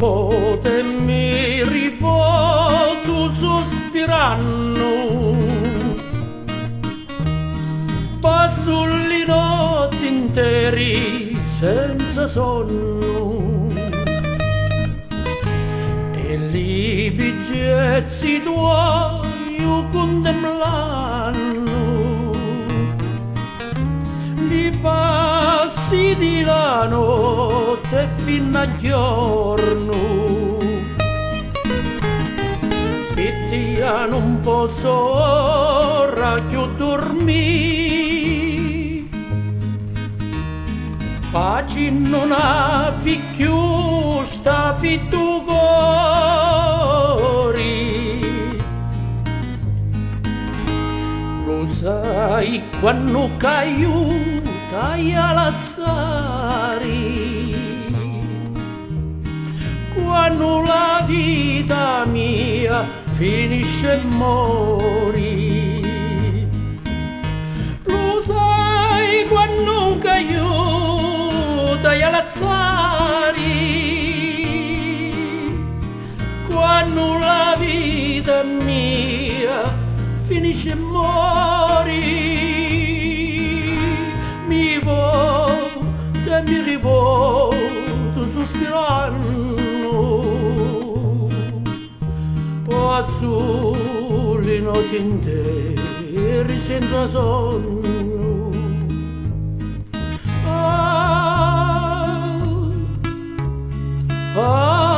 volte mi rivolto sospirando, passo le notti interi senza sonno e li biglietti tuoi io contemplano, li passi di la notte fino a giorno e ti non posso ora più dormire, pace non ha più sta tu cuore. Lo sai quando caiutai a lasciare, quando la vita mia finisce e mori. Lo sai quando caiutai a lasciare, quando la vita mia finisce e mori. Mi volto e mi rivolto sospirando, passo le notti intere senza sonno. Ah, ah.